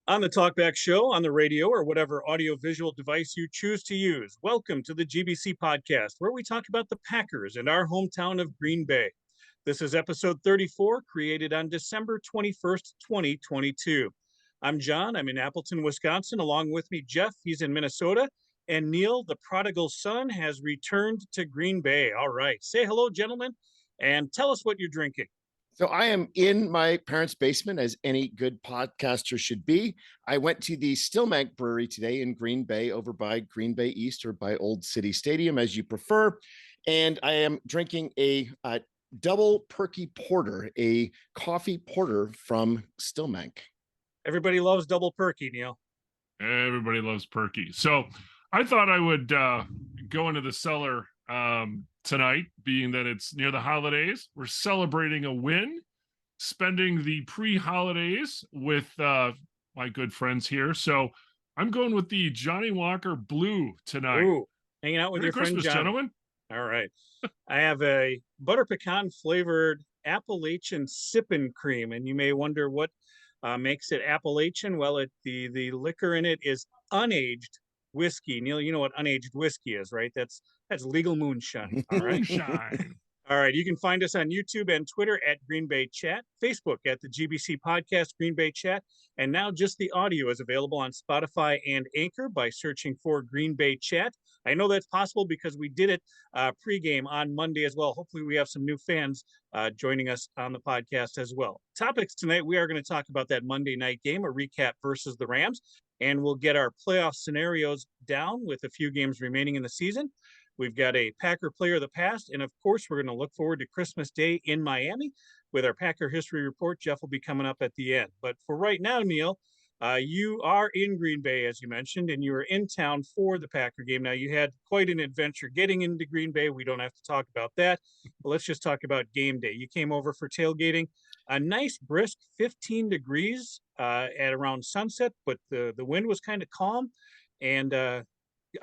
On the Talkback Show, on the radio, or whatever audiovisual device you choose to use, welcome to the GBC podcast, where we talk about the Packers and our hometown of Green Bay. This is episode 34, created on December 21st, 2022. I'm John. I'm in Appleton, Wisconsin. Along with me, Jeff. He's in Minnesota. And Neil, the prodigal son, has returned to Green Bay. All right. Say hello, gentlemen, and tell us what you're drinking. So I am in my parents' basement, as any good podcaster should be. I went to the Stillmank Brewery today in Green Bay, over by Green Bay East or by Old City Stadium, as you prefer. And I am drinking a double perky porter, a coffee porter from Stillmank. Everybody loves double perky, Neil. Everybody loves perky. So I thought I would go into the cellar tonight, being that it's near the holidays. We're celebrating a win, spending the pre-holidays with my good friends here. So I'm going with the Johnny Walker Blue tonight. Ooh, hanging out with Merry your friend Christmas, Johnny. gentlemen. All right. I have a butter pecan flavored Appalachian sippin' cream, and you may wonder what makes it Appalachian. Well, the liquor in it is unaged whiskey. Neil, you know what unaged whiskey is, right? That's legal moonshine. All right. Moonshine. All right. You can find us on YouTube and Twitter at Green Bay Chat, Facebook at the GBC Podcast Green Bay Chat, and now just the audio is available on Spotify and Anchor by searching for Green Bay Chat. I know that's possible because we did it pregame on Monday as well. Hopefully we have some new fans joining us on the podcast as well. Topics tonight, we are going to talk about that Monday night game, a recap versus the Rams, and we'll get our playoff scenarios down with a few games remaining in the season. We've got a Packer player of the past, and of course, we're going to look forward to Christmas Day in Miami with our Packer history report. Jeff will be coming up at the end. But for right now, Neil, you are in Green Bay, as you mentioned, and you were in town for the Packer game. Now, you had quite an adventure getting into Green Bay. We don't have to talk about that, but let's just talk about game day. You came over for tailgating. A nice, brisk 15 degrees at around sunset, but the wind was kind of calm, and a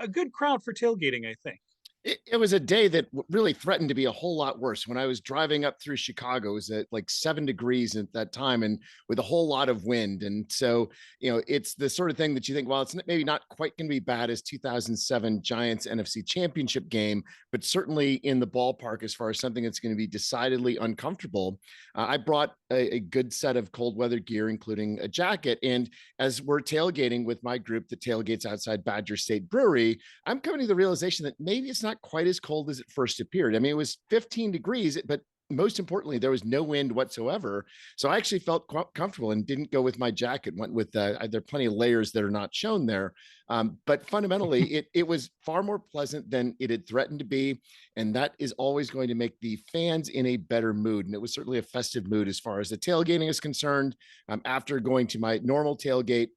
good crowd for tailgating, I think. It was a day that really threatened to be a whole lot worse. When I was driving up through Chicago, it was at like 7 degrees at that time and with a whole lot of wind. And so, it's the sort of thing that you think, well, it's maybe not quite going to be bad as 2007 Giants NFC Championship game, but certainly in the ballpark as far as something that's going to be decidedly uncomfortable. I brought a good set of cold weather gear, including a jacket. And as we're tailgating with my group that tailgates outside Badger State Brewery, I'm coming to the realization that maybe it's not quite as cold as it first appeared. I mean, it was 15 degrees, but most importantly, there was no wind whatsoever. So I actually felt comfortable and didn't go with my jacket, went with, there are plenty of layers that are not shown there. But fundamentally, it was far more pleasant than it had threatened to be. And that is always going to make the fans in a better mood. And it was certainly a festive mood as far as the tailgating is concerned. After going to my normal tailgate,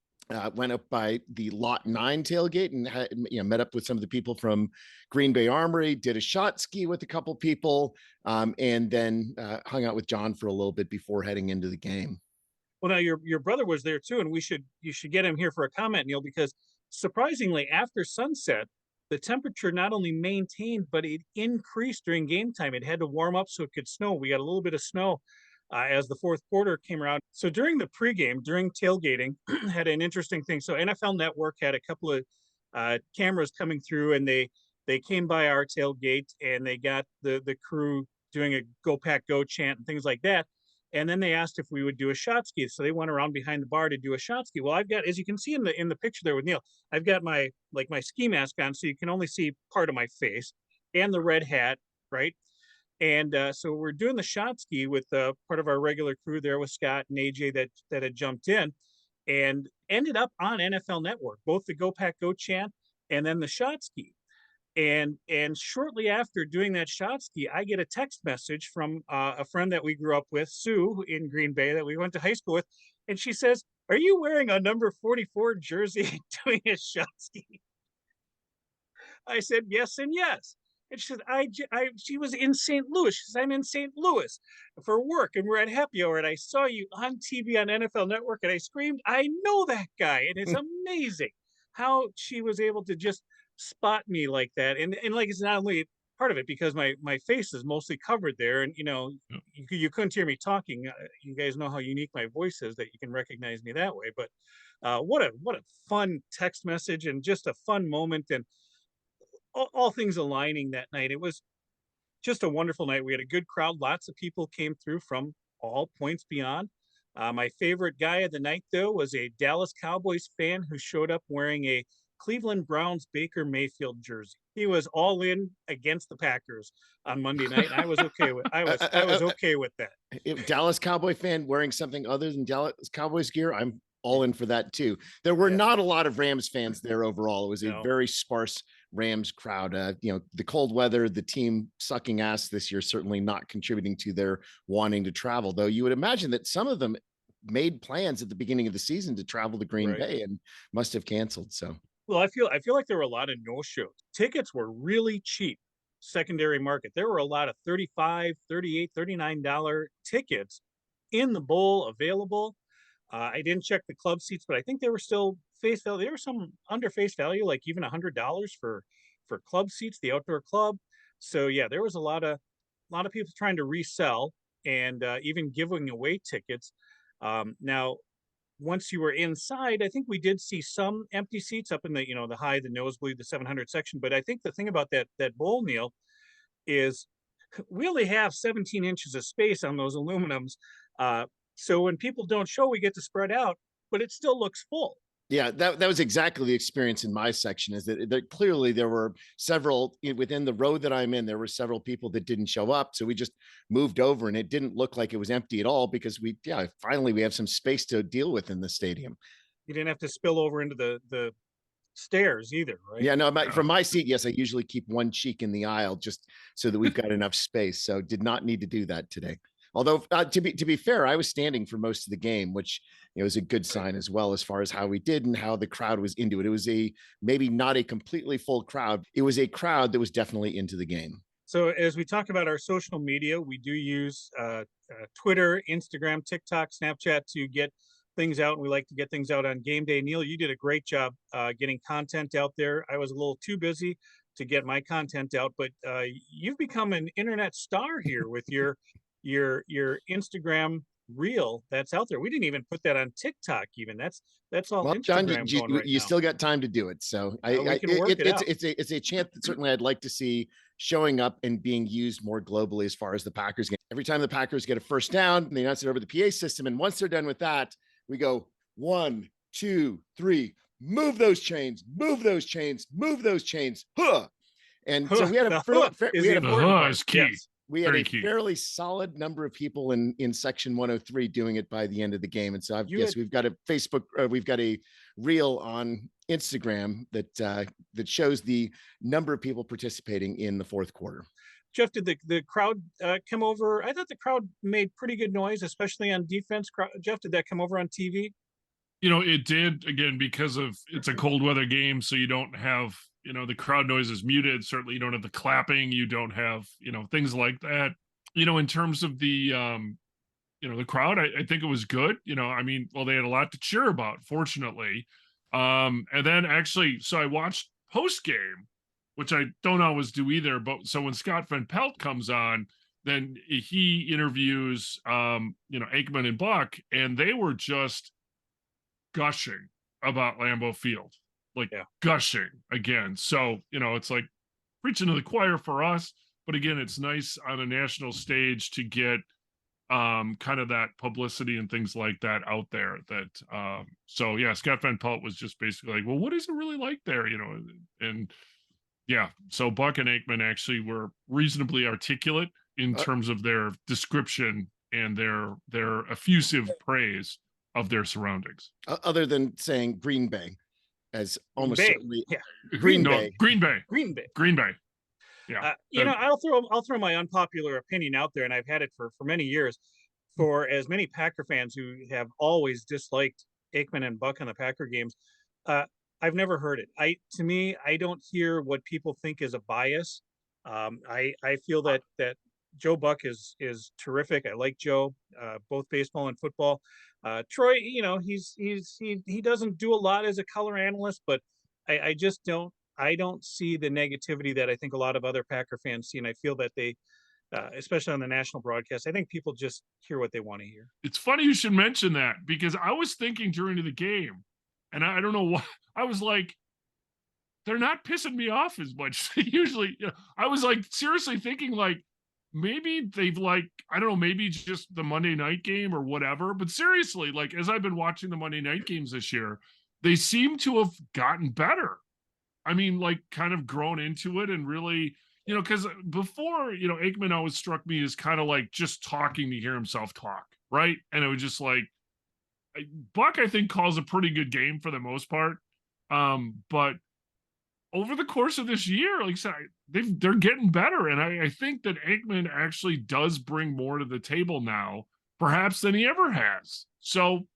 went up by the Lot 9 tailgate and met up with some of the people from Green Bay Armory, did a shot ski with a couple people, and then hung out with John for a little bit before heading into the game. Well, now your brother was there too, and you should get him here for a comment, Neil, because surprisingly, after sunset, the temperature not only maintained, but it increased during game time. It had to warm up so it could snow. We got a little bit of snow as the fourth quarter came around. So during the pregame, during tailgating, had an interesting thing. So NFL Network had a couple of cameras coming through, and they came by our tailgate, and they got the crew doing a "Go Pack Go" chant and things like that. And then they asked if we would do a shot ski. So they went around behind the bar to do a shot ski. Well, I've got, as you can see in the picture there with Neil, I've got my ski mask on, so you can only see part of my face, and the red hat, right? And so we're doing the shot ski with part of our regular crew there with Scott and AJ that had jumped in, and ended up on NFL Network, both the "Go Pack Go" chant and then the shot ski. And shortly after doing that shot ski, I get a text message from a friend that we grew up with, Sue, in Green Bay, that we went to high school with, and she says, "Are you wearing a number 44 jersey doing a shot ski?" I said yes and yes. And she said, she was in St. Louis. She says, "I'm in St. Louis for work, and we're at happy hour, and I saw you on TV on NFL Network," and I screamed, "I know that guy." And it's amazing how she was able to just spot me like that. And like, it's not only part of it because my face is mostly covered there, and you couldn't hear me talking. You guys know how unique my voice is, that you can recognize me that way. But What a fun text message and just a fun moment, and all things aligning that night. It was just a wonderful night. We had a good crowd. Lots of people came through from all points beyond. My favorite guy of the night, though, was a Dallas Cowboys fan who showed up wearing a Cleveland Browns Baker Mayfield jersey. He was all in against the Packers on Monday night. And I was okay with I was okay with that. If Dallas Cowboy fan wearing something other than Dallas Cowboys gear, I'm all in for that too. There were not a lot of Rams fans there overall. It was a very sparse Rams crowd. The cold weather, the team sucking ass this year, certainly not contributing to their wanting to travel, though you would imagine that some of them made plans at the beginning of the season to travel to Green Bay and must have canceled. So, well, I feel like there were a lot of no-shows. Tickets were really cheap. Secondary market. There were a lot of $35, $38, $39 tickets in the bowl available. I didn't check the club seats, but I think they were still face value. There were some under face value, like even $100 for club seats, the outdoor club. So yeah, there was a lot of people trying to resell and even giving away tickets. Now, once you were inside, I think we did see some empty seats up in the the nosebleed, the 700 section. But I think the thing about that bowl, Neil, is we only have 17 inches of space on those aluminums. So when people don't show, we get to spread out, but it still looks full. Yeah, that was exactly the experience in my section, is that clearly there were several within the row that I'm in. There were several people that didn't show up. So we just moved over and it didn't look like it was empty at all because finally we have some space to deal with in the stadium. You didn't have to spill over into the stairs either, right? Yeah, no, from my seat, yes, I usually keep one cheek in the aisle just so that we've got enough space. So did not need to do that today. Although to be fair, I was standing for most of the game, which was a good sign as well as far as how we did and how the crowd was into it. It was maybe not a completely full crowd. It was a crowd that was definitely into the game. So as we talk about our social media, we do use Twitter, Instagram, TikTok, Snapchat to get things out. And we like to get things out on game day. Neil, you did a great job getting content out there. I was a little too busy to get my content out, but you've become an internet star here with your Instagram reel that's out there. We didn't even put that on TikTok even. That's all Instagram. John, you still got time to do it. So it's a chance that certainly I'd like to see showing up and being used more globally as far as the Packers game. Every time the Packers get a first down, they announce it over the PA system. And once they're done with that, we go 1, 2, 3, move those chains, move those chains, move those chains. Huh. And so we had is key. Yes. We had fairly solid number of people in section 103 doing it by the end of the game. And so we've got a Facebook, we've got a reel on Instagram that shows the number of people participating in the fourth quarter. Jeff, did the crowd come over? I thought the crowd made pretty good noise, especially on defense. Jeff, did that come over on TV? It did, again, because it's a cold weather game. So you don't have, the crowd noise is muted. Certainly you don't have the clapping. You don't have, things like that. In terms of the, the crowd, I think it was good. They had a lot to cheer about, fortunately. And then actually, so I watched post game, which I don't always do either. But so when Scott Van Pelt comes on, then he interviews, Aikman and Buck, and they were just gushing about Lambeau Field, gushing again. So, it's like preaching to the choir for us, but again, it's nice on a national stage to get kind of that publicity and things like that out there so yeah, Scott Van Pelt was just basically like, well, what is it really like there? And yeah, so Buck and Aikman actually were reasonably articulate in terms of their description and their effusive praise of their surroundings. Other than saying Green Bay, as almost certainly Green Bay. Yeah. I'll throw my unpopular opinion out there, and I've had it for many years. For as many Packer fans who have always disliked Aikman and Buck on the Packer games, I've never heard it. To me, I don't hear what people think is a bias. I feel that Joe Buck is terrific. I like Joe, both baseball and football. Troy, he doesn't do a lot as a color analyst, but I just don't see the negativity that I think a lot of other Packer fans see, and I feel that they, especially on the national broadcast, I think people just hear what they want to hear. It's funny you should mention that, because I was thinking during the game, And I don't know why. I was like, they're not pissing me off as much. Usually, I was like seriously thinking like maybe they've like, I don't know, maybe just the Monday night game or whatever. But seriously, like as I've been watching the Monday night games this year, they seem to have gotten better. I mean, like kind of grown into it and really, because before, Aikman always struck me as kind of like just talking to hear himself talk, right? And it was just like Buck, I think, calls a pretty good game for the most part. But over the course of this year, like I said, they're getting better. And I think that Aikman actually does bring more to the table now, perhaps than he ever has. So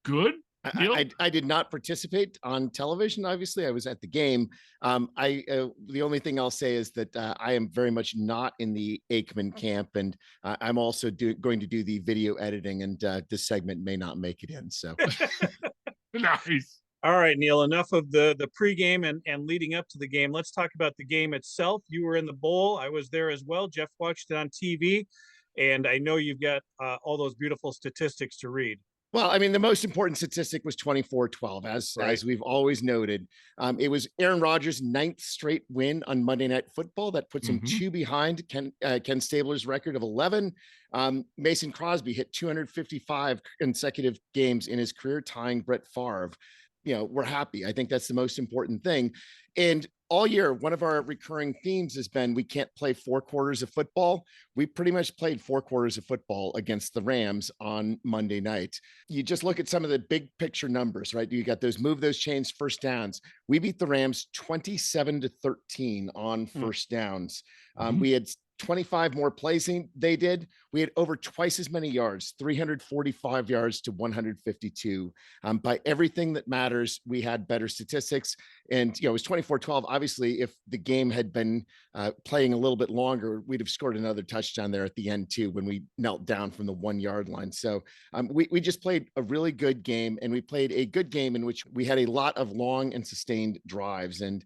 good. I did not participate on television. Obviously, I was at the game. The only thing I'll say is that I am very much not in the Aikman camp, and I'm also going to do the video editing, and this segment may not make it in. So nice. All right, Neil, enough of the pregame and leading up to the game. Let's talk about the game itself. You were in the bowl. I was there as well. Jeff watched it on TV, and I know you've got all those beautiful statistics to read. Well, I mean, the most important statistic was 24-12, as we've always noted. It was Aaron Rodgers' 9th straight win on Monday Night Football. That puts him 2 behind Ken Stabler's record of 11. Mason Crosby hit 255 consecutive games in his career, tying Brett Favre. We're happy. I think that's the most important thing. And all year, one of our recurring themes has been we can't play 4 quarters of football. We pretty much played 4 quarters of football against the Rams on Monday night. You just look at some of the big picture numbers, right? You got those move those chains, first downs. We beat the Rams 27-13 on first downs. We had 25 more plays than they did. We had over twice as many yards, 345 yards to 152. By everything that matters, we had better statistics. And, it was 24-12. Obviously, if the game had been playing a little bit longer, we'd have scored another touchdown there at the end, too, when we knelt down from the 1-yard line. So we just played a really good game, and we played a good game in which we had a lot of long and sustained drives. And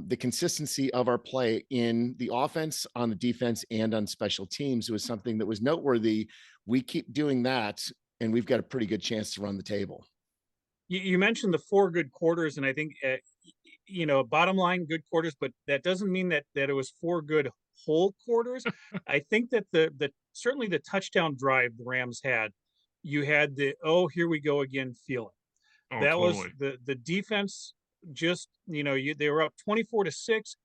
the consistency of our play in the offense, on the defense, and on special teams was something that was noteworthy. We keep doing that, and we've got a pretty good chance to run the table. You mentioned the 4 good quarters, and I think, bottom line, good quarters, but that doesn't mean that it was 4 good whole quarters. I think that the certainly the touchdown drive the Rams had, you had the, here we go again feeling. That totally was the defense. Just, they were up 24-6,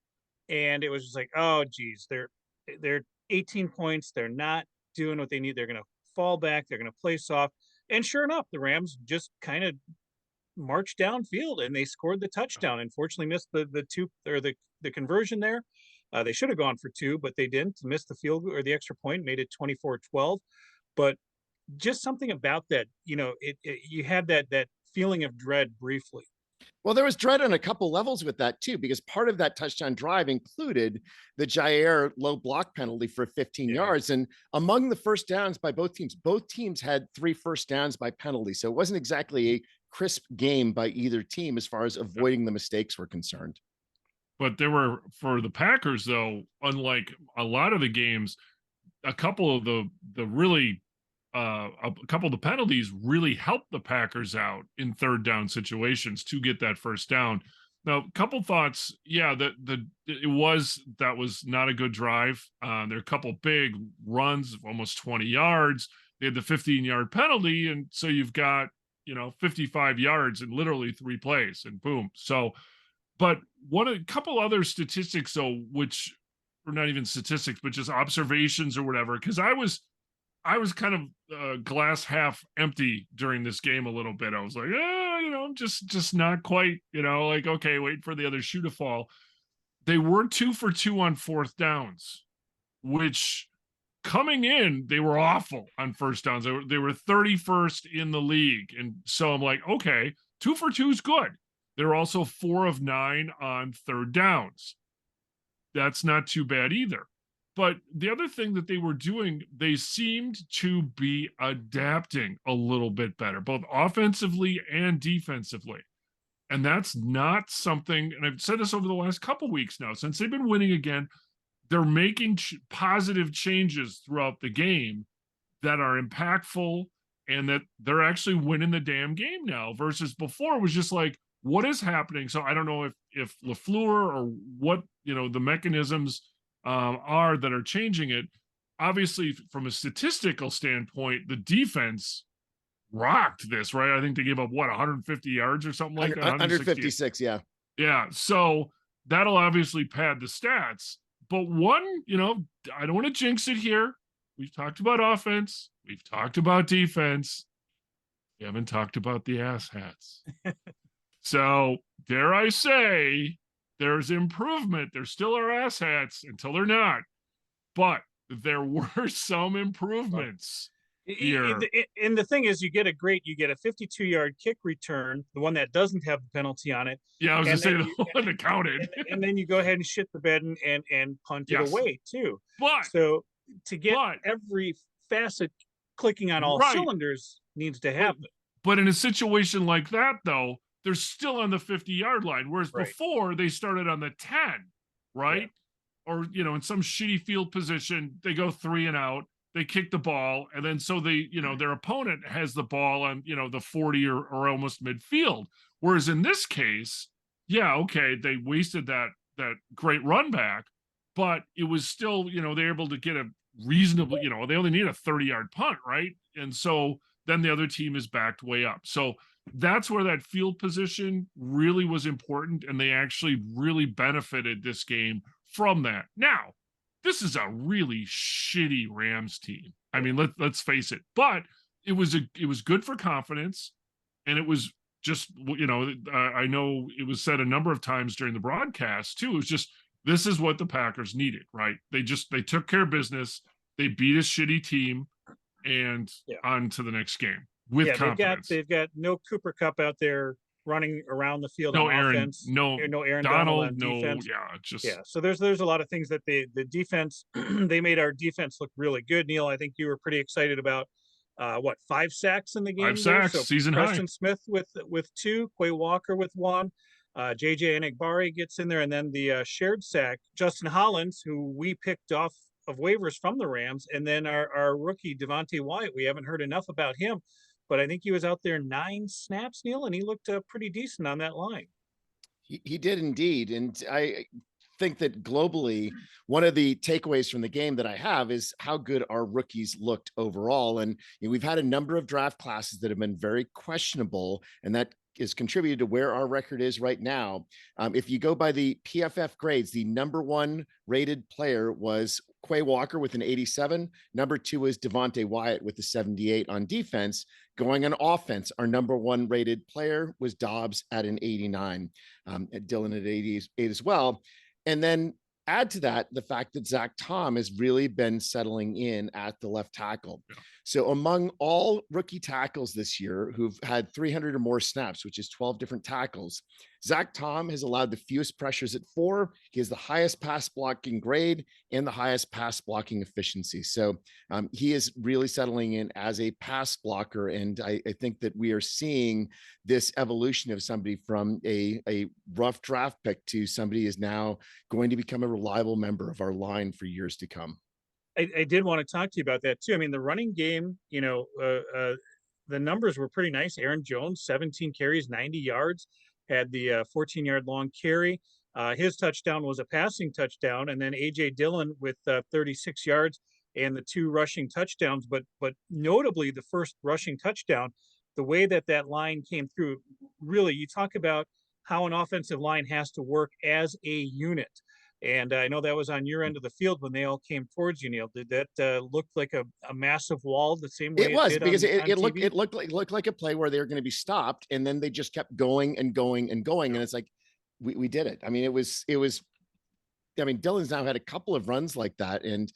and it was just like, oh geez, they're 18 points. They're not doing what they need. They're going to fall back. They're going to play soft. And sure enough, the Rams just kind of marched downfield and they scored the touchdown. Unfortunately, missed the 2 or the conversion there. They should have gone for 2, but they didn't. Missed the field or the extra point, made it 24-12. But just something about that, you had that feeling of dread briefly. Well, there was dread on a couple levels with that too, because part of that touchdown drive included the Jair low block penalty for 15 yards. And among the first downs by both teams had 3 first downs by penalty. So it wasn't exactly a crisp game by either team as far as avoiding the mistakes were concerned. But there were, for the Packers, though, unlike a lot of the games, a couple of the really a couple of the penalties really helped the Packers out in third down situations to get that first down. Now, a couple thoughts. Yeah, that was not a good drive. There are a couple big runs of almost 20 yards. They had the 15-yard penalty, and so you've got 55 yards in literally 3 plays, and boom. So, but a couple other statistics, though, which are not even statistics, but just observations or whatever, because I was kind of glass half empty during this game a little bit. I was like, just not quite, like, okay, wait for the other shoe to fall. They were 2 for 2 on fourth downs, which coming in, they were awful on first downs. They were 31st in the league. And so I'm like, okay, 2 for 2 is good. They're also 4 of 9 on third downs. That's not too bad either. But the other thing that they were doing, they seemed to be adapting a little bit better, both offensively and defensively. And that's not something, and I've said this over the last couple weeks now, since they've been winning again, they're making positive changes throughout the game that are impactful and that they're actually winning the damn game now versus before it was just like, what is happening? So I don't know if LaFleur or what, the mechanisms are that are changing it. Obviously, from a statistical standpoint, the defense rocked this, right? I think they gave up 150 yards or something like that. 156, yeah. Yeah. So that'll obviously pad the stats. But one, I don't want to jinx it here. We've talked about offense. We've talked about defense. We haven't talked about the asshats. So dare I say, there's improvement. There still are asshats until they're not. But there were some improvements here. And the thing is, you get a 52-yard kick return, the one that doesn't have the penalty on it. Yeah, I was going to say the one that counted. And then you go ahead and shit the bed and punt it away too. But so to get every facet clicking on all cylinders needs to happen. But in a situation like that, though, they're still on the 50-yard line, whereas before they started on the 10, right? Yeah. Or, in some shitty field position, they go 3 and out, they kick the ball, and then so they, their opponent has the ball on, the 40 or almost midfield. Whereas in this case, they wasted that great run back, but it was still, they're able to get a reasonable, they only need a 30-yard punt, right? And so then the other team is backed way up. So that's where that field position really was important, and they actually really benefited this game from that. Now, this is a really shitty Rams team. I mean, let's face it, but it was good for confidence, and it was just, I know it was said a number of times during the broadcast too. It was just, this is what the Packers needed, right? They took care of business. They beat a shitty team and on to the next game with confidence. They've got no Cooper Kupp out there running around the field no on Aaron, offense. No Aaron Donald, on defense. So there's a lot of things that the defense, they made our defense look really good. Neil, I think you were pretty excited about 5 sacks in the game. 5 sacks, so season Preston high. Smith with 2, Quay Walker with 1. JJ Enagbare gets in there, and then the shared sack, Justin Hollins, who we picked off of waivers from the Rams, and then our rookie Devontae Wyatt. We haven't heard enough about him, but I think he was out there 9 snaps, Neil, and he looked pretty decent on that line. He did indeed, and I think that globally, one of the takeaways from the game that I have is how good our rookies looked overall. And we've had a number of draft classes that have been very questionable, and that is contributed to where our record is right now. If you go by the PFF grades, the number 1 rated player was Quay Walker with an 87. Number 2 was Devontae Wyatt with a 78 on defense. Going on offense, our number 1 rated player was Dobbs at an 89, Dylan at 88 as well. And then add to that the fact that Zach Tom has really been settling in at the left tackle. Yeah. So among all rookie tackles this year who've had 300 or more snaps, which is 12 different tackles, Zach Tom has allowed the fewest pressures at 4. He has the highest pass blocking grade and the highest pass blocking efficiency. So he is really settling in as a pass blocker. And I think that we are seeing this evolution of somebody from a rough draft pick to somebody is now going to become a reliable member of our line for years to come. I did want to talk to you about that too. I mean, the running game, the numbers were pretty nice. Aaron Jones, 17 carries, 90 yards. Had the 14-yard long carry. His touchdown was a passing touchdown, and then A.J. Dillon with 36 yards and the 2 rushing touchdowns. But notably, the first rushing touchdown, the way that line came through, really, you talk about how an offensive line has to work as a unit. And I know that was on your end of the field when they all came towards you, Neil. Did that look like a massive wall the same way it was? Did because it looked like a play where they were going to be stopped, and then they just kept going and going and going, and it's like we did it. I mean, it was. I mean, Dylan's now had a couple of runs like that, and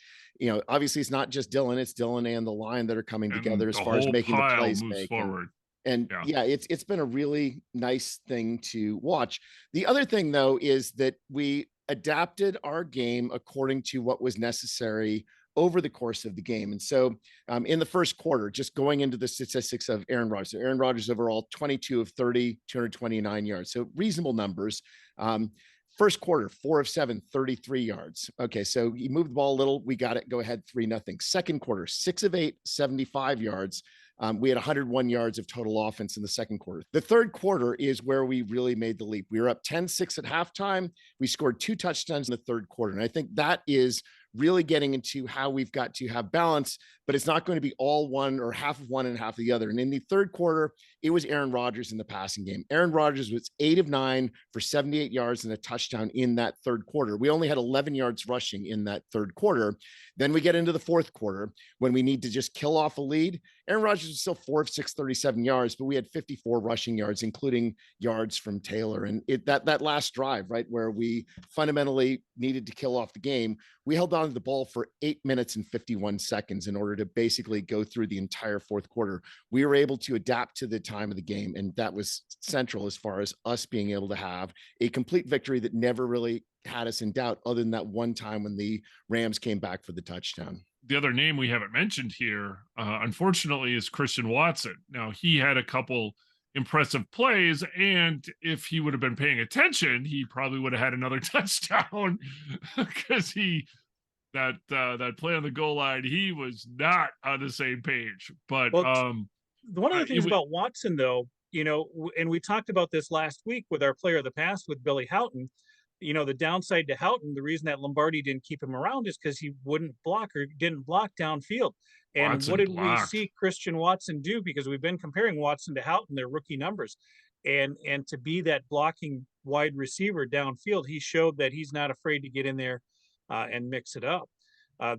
obviously it's not just Dylan; it's Dylan and the line that are coming together as far as making the plays forward. And it's been a really nice thing to watch. The other thing, though, is that we adapted our game according to what was necessary over the course of the game. And so in the first quarter, just going into the statistics of Aaron Rodgers. So Aaron Rodgers overall, 22 of 30, 229 yards. So reasonable numbers. First quarter, 4 of 7, 33 yards. Okay, so he moved the ball a little. We got it. Go ahead, 3-0. Second quarter, 6 of 8, 75 yards. We had 101 yards of total offense in the second quarter. The third quarter is where we really made the leap. We were up 10-6 at halftime. We scored 2 touchdowns in the third quarter. And I think that is really getting into how we've got to have balance, but it's not going to be all one or half of one and half of the other. And in the third quarter, it was Aaron Rodgers in the passing game. Aaron Rodgers was 8 of 9 for 78 yards and a touchdown in that third quarter. We only had 11 yards rushing in that third quarter. Then we get into the fourth quarter when we need to just kill off a lead. Aaron Rodgers was still 4 of 6, 37 yards, but we had 54 rushing yards, including yards from Taylor. And that last drive, right, where we fundamentally needed to kill off the game, we held on to the ball for 8 minutes and 51 seconds in order to basically go through the entire fourth quarter. We were able to adapt to the time of the game, and that was central as far as us being able to have a complete victory that never really had us in doubt, other than that one time when the Rams came back for the touchdown. The other name we haven't mentioned here, unfortunately, is Christian Watson. Now, he had a couple impressive plays, and if he would have been paying attention, he probably would have had another touchdown because that play on the goal line, he was not on the same page. But one of the things about Watson, though, and we talked about this last week with our player of the past with Billy Houghton. The downside to Houghton, the reason that Lombardi didn't keep him around is because he wouldn't block or didn't block downfield. And Watson what did blocked. we see Christian Watson do? Because we've been comparing Watson to Houghton, their rookie numbers. And to be that blocking wide receiver downfield, he showed that he's not afraid to get in there and mix it up.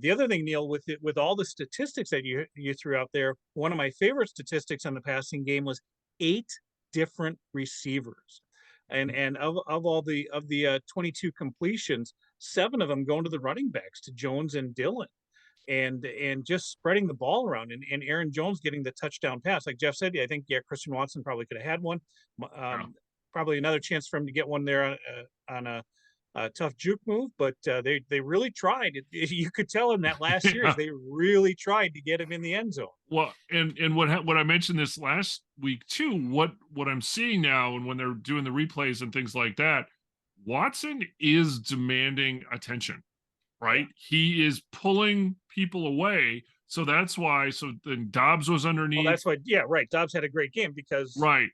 The other thing, Neil, with all the statistics that you threw out there, one of my favorite statistics on the passing game was 8 different receivers. And of all the 22 completions, 7 of them going to the running backs, to Jones and Dillon, and just spreading the ball around, and Aaron Jones getting the touchdown pass. Like Jeff said, I think Christian Watson probably could have had one. Probably another chance for him to get one there on a tough juke move, but they really tried. You could tell in that last series they really tried to get him in the end zone. Well, and what I mentioned this last week too, what I'm seeing now, and when they're doing the replays and things like that, Watson is demanding attention, right? Yeah. He is pulling people away. So that's why. So then Dobbs was underneath. Well, that's why. Yeah, right. Dobbs had a great game because right.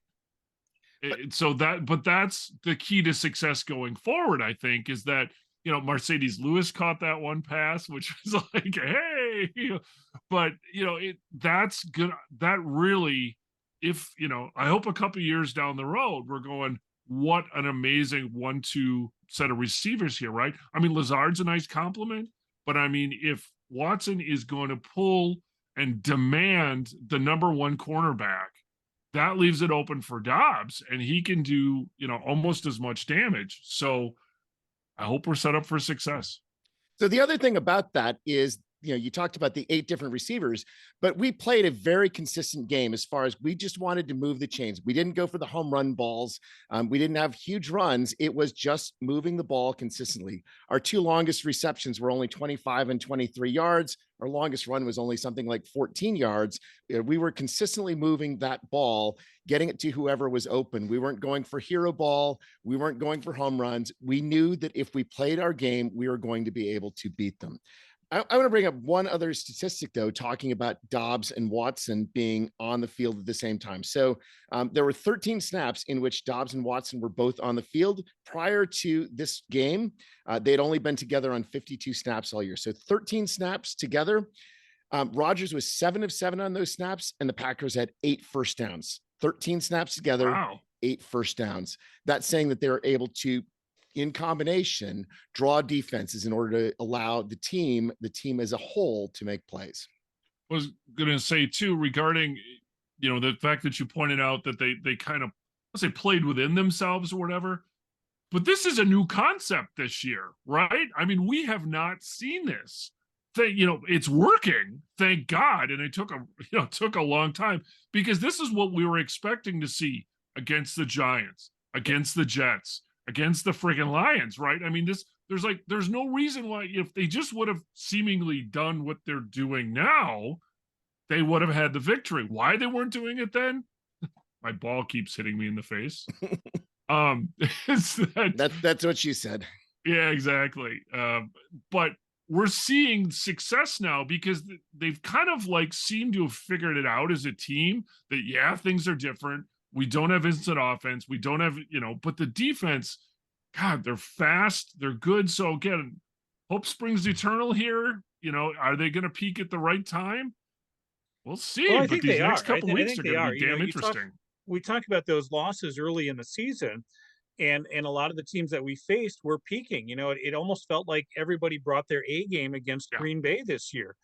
But that's the key to success going forward, I think, is that, Mercedes Lewis caught that one pass, which was like, hey, but that's good. That really, if, I hope a couple years down the road, we're going, what an amazing 1-2 set of receivers here, right? I mean, Lazard's a nice compliment, but I mean, if Watson is going to pull and demand the number 1 cornerback, that leaves it open for Dobbs, and he can do, almost as much damage. So I hope we're set up for success. So the other thing about that is, you talked about the 8 different receivers, but we played a very consistent game as far as we just wanted to move the chains. We didn't go for the home run balls. We didn't have huge runs. It was just moving the ball consistently. Our 2 longest receptions were only 25 and 23 yards. Our longest run was only something like 14 yards. We were consistently moving that ball, getting it to whoever was open. We weren't going for hero ball. We weren't going for home runs. We knew that if we played our game, we were going to be able to beat them. I want to bring up one other statistic, though, talking about Dobbs and Watson being on the field at the same time. So there were 13 snaps in which Dobbs and Watson were both on the field. Prior to this game, they'd only been together on 52 snaps all year. So 13 snaps together. Rodgers was 7 of 7 on those snaps, and the Packers had 8 first downs. 13 snaps together, wow. 8 first downs. That's saying that they were able to, in combination, draw defenses in order to allow the team as a whole to make plays. I was going to say too, regarding, the fact that you pointed out that they kind of, let's say, played within themselves or whatever, but this is a new concept this year, right? I mean, we have not seen this. It's working, thank God. And it took a long time, because this is what we were expecting to see against the Giants, against the Jets, against the friggin' Lions, right? I mean, there's no reason why, if they just would have seemingly done what they're doing now, they would have had the victory. Why they weren't doing it then? My ball keeps hitting me in the face. That's what she said. Yeah, exactly. But we're seeing success now because they've kind of like seemed to have figured it out as a team that, yeah, things are different. We don't have instant offense. We don't have, but the defense, God, they're fast. They're good. So again, hope springs eternal here. Are they going to peak at the right time? We'll see. Well, I But think these they are. next couple I weeks think are they going to are. be damn interesting. We talked about those losses early in the season, and a lot of the teams that we faced were peaking. It almost felt like everybody brought their A game against Yeah. Green Bay this year,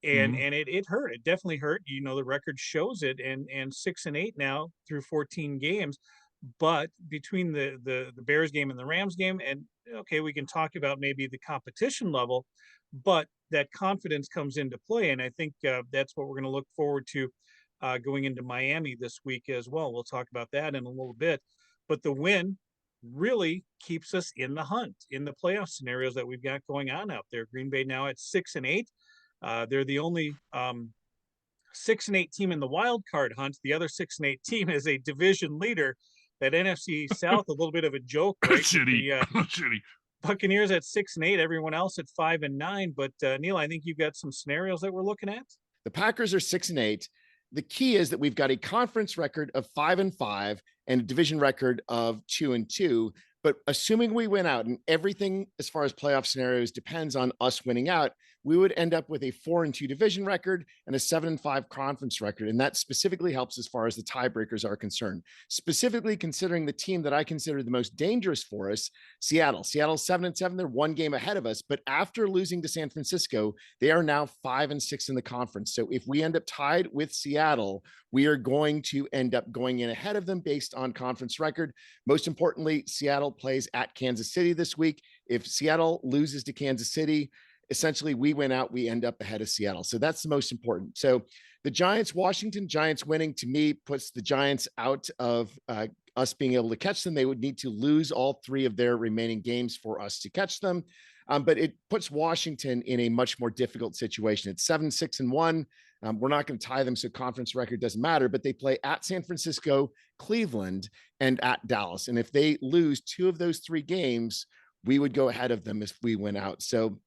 and Mhm. it hurt. It definitely hurt. The record shows it, and 6-8 now through 14 games. But between the Bears game and the Rams game, and okay, we can talk about maybe the competition level, but that confidence comes into play, and I think that's what we're going to look forward to going into Miami this week as well. We'll talk about that in a little bit, but the win really keeps us in the hunt in the playoff scenarios that we've got going on out there. Green Bay now at 6-8. They're the only 6-8 team in the wild card hunt. The other 6-8 team is a division leader. That NFC South, a little bit of a joke, right? Shitty. Shitty. Buccaneers at 6-8, everyone else at 5-9. But Neil, I think you've got some scenarios that we're looking at. The Packers are 6-8. The key is that we've got a conference record of 5-5 and a division record of 2-2. But assuming we win out, and everything as far as playoff scenarios depends on us winning out, we would end up with a 4-2 division record and a 7-5 conference record. And that specifically helps as far as the tiebreakers are concerned, specifically considering the team that I consider the most dangerous for us, Seattle. Seattle's 7-7. They're one game ahead of us. But after losing to San Francisco, they are now 5-6 in the conference. So if we end up tied with Seattle, we are going to end up going in ahead of them based on conference record. Most importantly, Seattle plays at Kansas City this week. If Seattle loses to Kansas City, essentially we win out, we end up ahead of Seattle. So that's the most important. So the Washington Giants winning to me puts the Giants out of us being able to catch them. They would need to lose all 3 of their remaining games for us to catch them. But it puts Washington in a much more difficult situation. It's 7-6-1. We're not going to tie them, so conference record doesn't matter, but they play at San Francisco, Cleveland, and at Dallas. And if they lose 2 of those 3 games, we would go ahead of them if we win out. So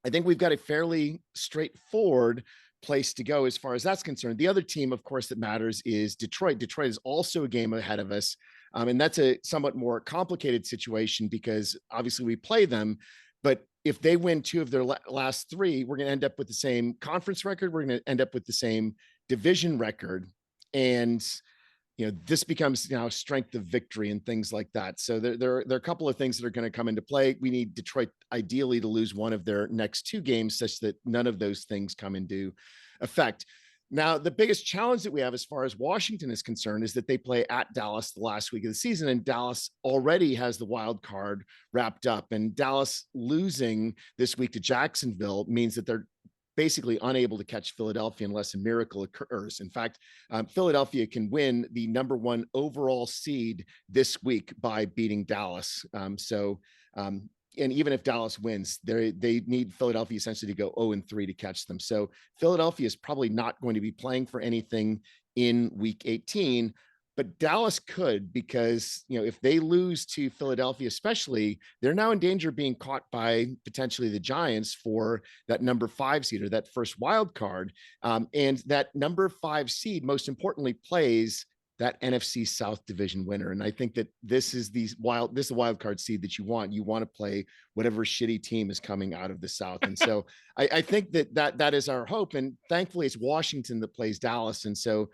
I think we've got a fairly straightforward place to go as far as that's concerned. The other team, of course, that matters is Detroit. Detroit is also a game ahead of us. And that's a somewhat more complicated situation because obviously we play them, but if they win 2 of their last 3, we're going to end up with the same conference record. We're going to end up with the same division record. And, this becomes now strength of victory and things like that. So there are a couple of things that are going to come into play. We need Detroit ideally to lose one of their next 2 games such that none of those things come into effect. Now, the biggest challenge that we have as far as Washington is concerned is that they play at Dallas the last week of the season, and Dallas already has the wild card wrapped up. And Dallas losing this week to Jacksonville means that they're basically unable to catch Philadelphia unless a miracle occurs. In fact, Philadelphia can win the number 1 overall seed this week by beating Dallas. And even if Dallas wins, they need Philadelphia essentially to go 0-3 to catch them. So Philadelphia is probably not going to be playing for anything in week 18, but Dallas could, because, if they lose to Philadelphia, especially, they're now in danger of being caught by potentially the Giants for that number 5 seed or that first wild card. And that number 5 seed, most importantly, plays that NFC South division winner. And I think that this is the wild card seed that you want. You want to play whatever shitty team is coming out of the South. And so I think that is our hope. And thankfully it's Washington that plays Dallas. And so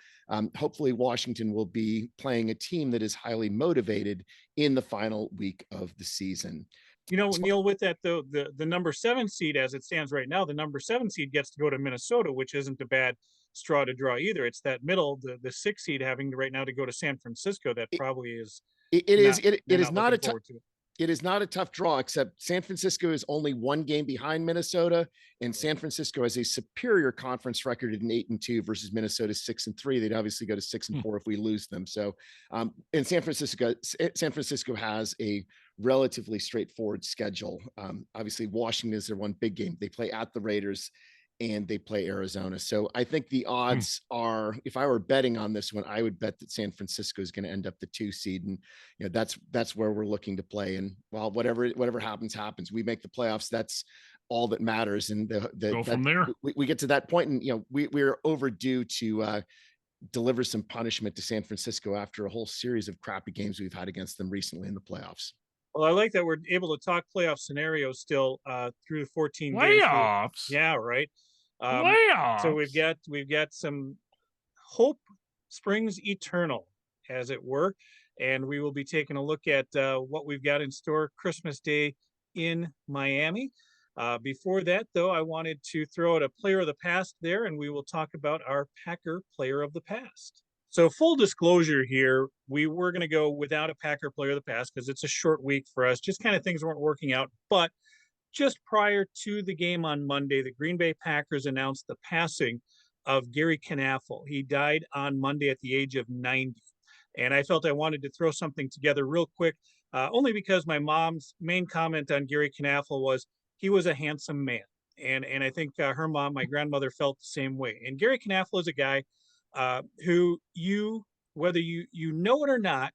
hopefully Washington will be playing a team that is highly motivated in the final week of the season. Neil, with that though, the number 7 seed as it stands right now, the number 7 seed gets to go to Minnesota, which isn't a bad straw to draw either. It's that middle, the 6 seed having right now to go to San Francisco. That probably is. It is not a tough draw, except San Francisco is only 1 game behind Minnesota, and San Francisco has a superior conference record at an 8-2 versus Minnesota's 6-3. They'd obviously go to 6-4 if we lose them. So, and San Francisco has a relatively straightforward schedule. Obviously, Washington is their one big game. They play at the Raiders and they play Arizona. So I think the odds are, if I were betting on this one, I would bet that San Francisco is going to end up the 2 seed. And, that's where we're looking to play. And while whatever happens, we make the playoffs. That's all that matters. And Go from there. We get to that point, and we're overdue to deliver some punishment to San Francisco after a whole series of crappy games we've had against them recently in the playoffs. Well, I like that we're able to talk playoff scenarios still through the 14 playoffs. games. Yeah, right. Playoffs. So we've got some hope springs eternal, as it were, and we will be taking a look at what we've got in store Christmas Day in Miami. Before that, though, I wanted to throw out a player of the past there, and we will talk about our Packer player of the past. So full disclosure here, we were going to go without a Packer player of the past because it's a short week for us. Just kind of things weren't working out. But just prior to the game on Monday, the Green Bay Packers announced the passing of Gary Knafelc. He died on Monday at the age of 90. And I felt I wanted to throw something together real quick, only because my mom's main comment on Gary Knafelc was he was a handsome man. And I think her mom, my grandmother, felt the same way. And Gary Knafelc is a guy who whether you know it or not,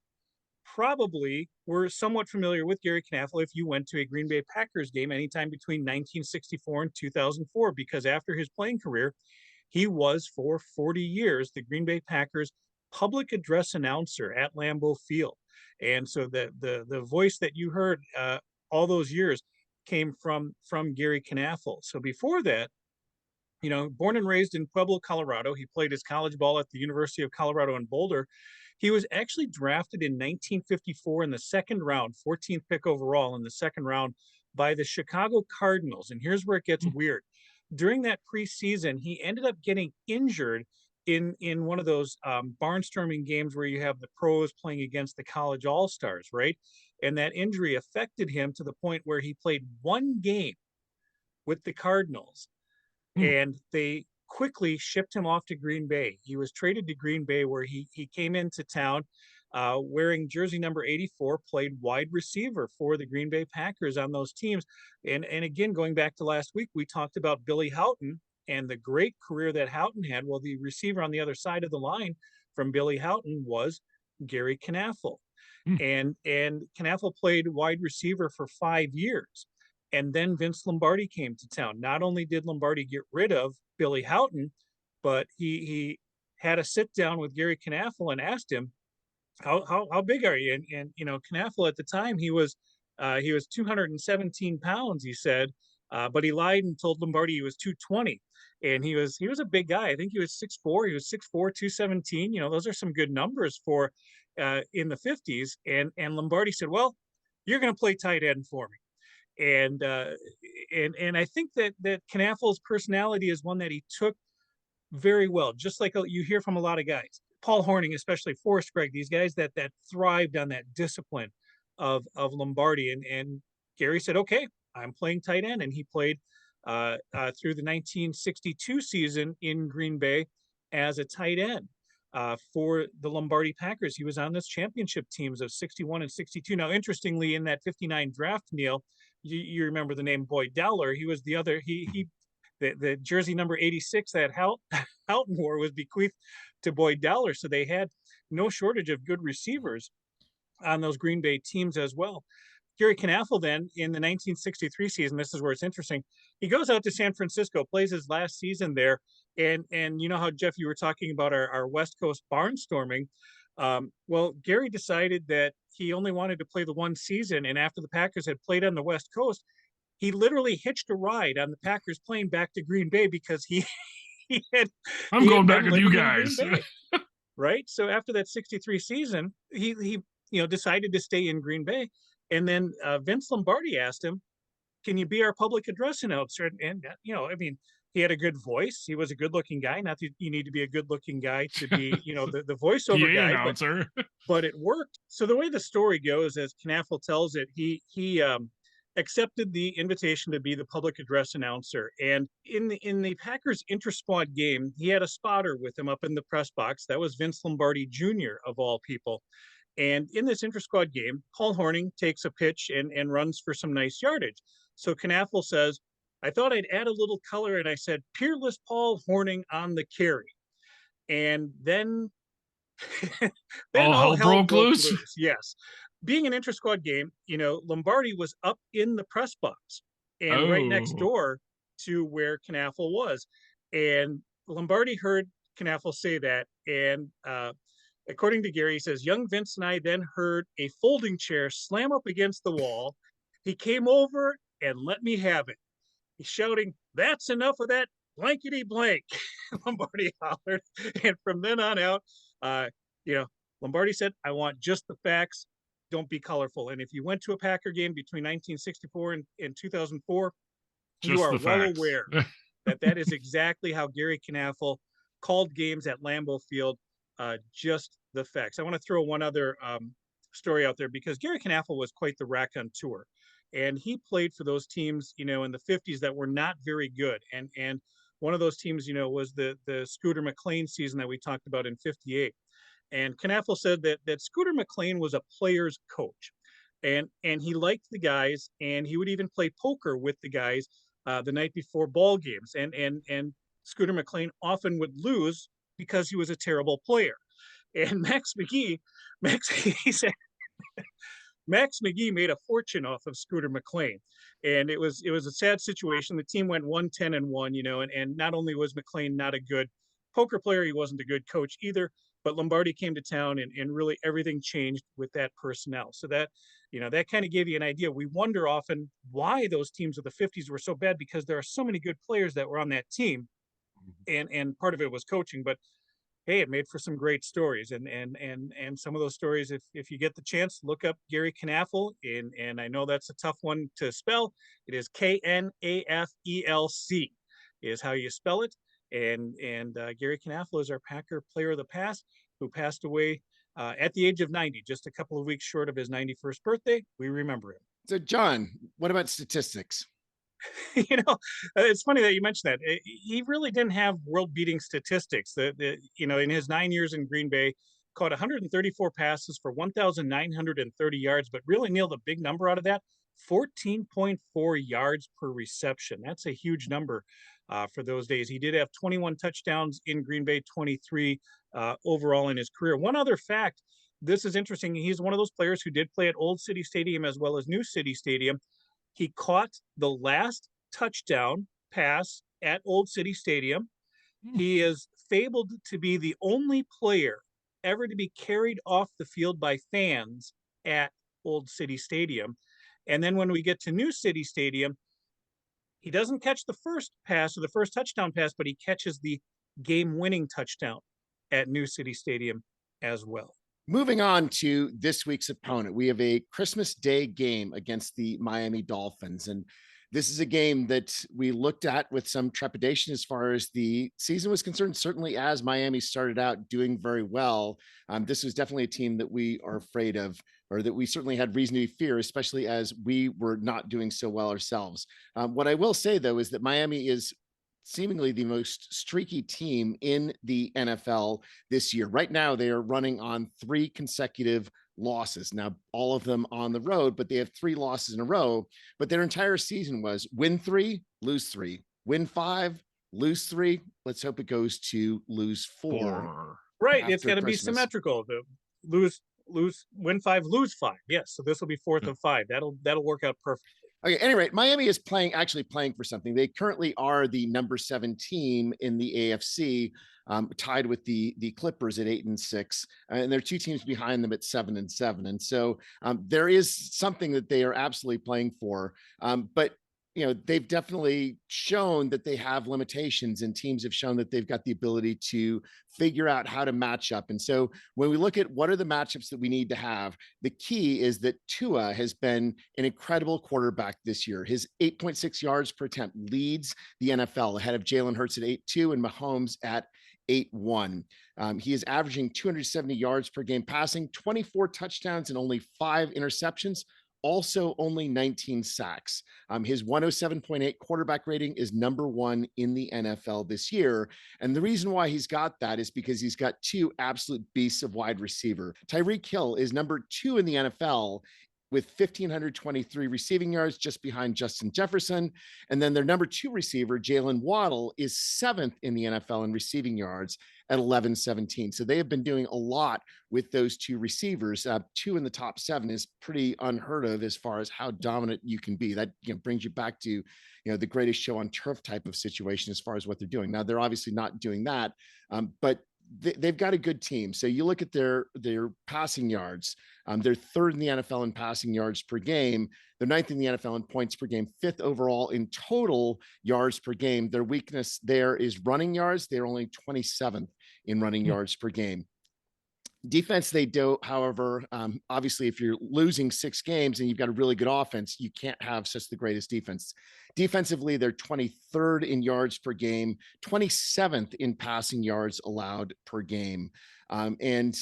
probably were somewhat familiar with Gary Knafelc if you went to a Green Bay Packers game anytime between 1964 and 2004, because after his playing career, he was for 40 years the Green Bay Packers public address announcer at Lambeau Field. And so the voice that you heard all those years came from Gary Knafelc. So before that, born and raised in Pueblo, Colorado, he played his college ball at the University of Colorado in Boulder. He was actually drafted in 1954 in the second round, 14th pick overall in the second round by the Chicago Cardinals. And here's where it gets weird. During that preseason, he ended up getting injured in one of those barnstorming games where you have the pros playing against the college all-stars, right? And that injury affected him to the point where he played one game with the Cardinals. And they quickly shipped him off to Green Bay. He was traded to Green Bay, where he came into town wearing jersey number 84, played wide receiver for the Green Bay Packers on those teams. And again, going back to last week, we talked about Billy Houghton and the great career that Houghton had. Well, the receiver on the other side of the line from Billy Houghton was Gary Knafelc. And Knafelc played wide receiver for 5 years. And then Vince Lombardi came to town. Not only did Lombardi get rid of Billy Houghton, but he had a sit down with Gary Knafelc and asked him, how big are you? And Knafelc at the time, he was 217 pounds, he said, but he lied and told Lombardi he was 220. And he was a big guy. I think he was 6'4". He was 6'4", 217. Those are some good numbers for in the 50s. And Lombardi said, well, you're going to play tight end for me. And I think that Knafelc's personality is one that he took very well, just like you hear from a lot of guys. Paul Hornung, especially Forrest Gregg, these guys that thrived on that discipline of Lombardi. And Gary said, okay, I'm playing tight end. And he played through the 1962 season in Green Bay as a tight end for the Lombardi Packers. He was on this championship teams of 61 and 62. Now, interestingly, in that 59 draft, Neil, you remember the name Boyd Dowler. He was the other, the jersey number 86 that Houghton wore was bequeathed to Boyd Dowler. So they had no shortage of good receivers on those Green Bay teams as well. Gary Knafelc then in the 1963 season, this is where it's interesting. He goes out to San Francisco, plays his last season there. And you know how, Jeff, you were talking about our West Coast barnstorming. Well, Gary decided that he only wanted to play the one season. And after the Packers had played on the West Coast, he literally hitched a ride on the Packers plane back to Green Bay because I'm going back with you guys. Right. So after that 63 season, he decided to stay in Green Bay. And then Vince Lombardi asked him, can you be our public address announcer? And he had a good voice. He was a good looking guy. Not that you need to be a good looking guy to be, the voiceover guy, announcer. but it worked. So the way the story goes, as Knafelc tells it, he accepted the invitation to be the public address announcer. And in the Packers inter-squad game, he had a spotter with him up in the press box. That was Vince Lombardi Jr. of all people. And in this inter-squad game, Paul Hornung takes a pitch and runs for some nice yardage. So Knafelc says, I thought I'd add a little color, and I said, peerless Paul Hornung on the carry. And then, all hell broke loose. Yes. Being an inter-squad game, Lombardi was up in the press box. and right next Oh, door to where Knafelc was. And Lombardi heard Knafelc say that, and according to Gary, he says, young Vince and I then heard a folding chair slam up against the wall. He came over and let me have it. He's shouting, "That's enough of that blankety blank," Lombardi hollered. And from then on out, uh, you know, Lombardi said, "I want just the facts. Don't be colorful." And if you went to a Packer game between 1964 and 2004, you just are the well facts. aware that that is exactly how Gary Knafelc called games at Lambeau Field. Just the facts. I want to throw one other story out there because Gary Knafelc was quite the raconteur, and he played for those teams, in the 50s that were not very good. And one of those teams, was the Scooter McLean season that we talked about in '58. And Knafelc said that Scooter McLean was a player's coach, and he liked the guys, and he would even play poker with the guys the night before ball games. And Scooter McLean often would lose because he was a terrible player. And he said Max McGee made a fortune off of Scooter McLean, and it was a sad situation. The team went 1-10-1, and not only was McLean not a good poker player, he wasn't a good coach either. But Lombardi came to town, and really everything changed with that personnel. So that kind of gave you an idea. We wonder often why those teams of the '50s were so bad, because there are so many good players that were on that team, and part of it was coaching. But hey, it made for some great stories, and some of those stories, if you get the chance, look up Gary Knafelc, and I know that's a tough one to spell. It is Knafelc is how you spell it. And Gary Knafelc is our Packer player of the past, who passed away at the age of 90, just a couple of weeks short of his 91st birthday. We remember him. So, John, what about statistics? It's funny that you mentioned that. He really didn't have world-beating statistics. In his 9 years in Green Bay, caught 134 passes for 1,930 yards. But really, Neil, the big number out of that, 14.4 yards per reception. That's a huge number for those days. He did have 21 touchdowns in Green Bay, 23 overall in his career. One other fact, this is interesting. He's one of those players who did play at Old City Stadium as well as New City Stadium. He caught the last touchdown pass at Old City Stadium. He is fabled to be the only player ever to be carried off the field by fans at Old City Stadium. And then when we get to New City Stadium, he doesn't catch the first pass or the first touchdown pass, but he catches the game-winning touchdown at New City Stadium as well. Moving on to this week's opponent, we have a Christmas Day game against the Miami Dolphins. And this is a game that we looked at with some trepidation as far as the season was concerned, certainly as Miami started out doing very well. This was definitely a team that we are afraid of, or that we certainly had reason to fear, especially as we were not doing so well ourselves. What I will say, though, is that Miami is seemingly the most streaky team in the NFL this year. Right now, they are running on 3 consecutive losses. Now, all of them on the road, but they have 3 losses in a row. But their entire season was win 3, lose 3, win 5, lose 3. Let's hope it goes to lose 4. Right. It's going to be symmetrical. Win 5, lose 5. Yes. So this will be 4th of 5. That'll work out perfectly. Okay, at any rate, Miami is actually playing for something. They currently are the number 7 team in the AFC, tied with the Clippers at 8-6, and there are 2 teams behind them at 7-7. And so there is something that they are absolutely playing for. But they've definitely shown that they have limitations, and teams have shown that they've got the ability to figure out how to match up. And so when we look at what are the matchups that we need to have, the key is that Tua has been an incredible quarterback this year. His 8.6 yards per attempt leads the NFL, ahead of Jalen Hurts at 8.2 and Mahomes at 8.1. He is averaging 270 yards per game passing, 24 touchdowns and only 5 interceptions. Also only 19 sacks. His 107.8 quarterback rating is number 1 in the NFL this year. And the reason why he's got that is because he's got 2 absolute beasts of wide receiver. Tyreek Hill is number 2 in the NFL with 1,523 receiving yards, just behind Justin Jefferson. And then their number 2 receiver, Jalen Waddle, is 7th in the NFL in receiving yards at 1117. So they have been doing a lot with those 2 receivers. 2 in the top 7 is pretty unheard of as far as how dominant you can be. That brings you back to the greatest show on turf type of situation as far as what they're doing. Now, they're obviously not doing that, but they've got a good team. So you look at their passing yards. They're 3rd in the NFL in passing yards per game. They're 9th in the NFL in points per game, 5th overall in total yards per game. Their weakness there is running yards. They're only 27th in running yards per game. Defense, they do, however, obviously, if you're losing 6 games and you've got a really good offense, you can't have such the greatest defense. Defensively, they're 23rd in yards per game, 27th in passing yards allowed per game. And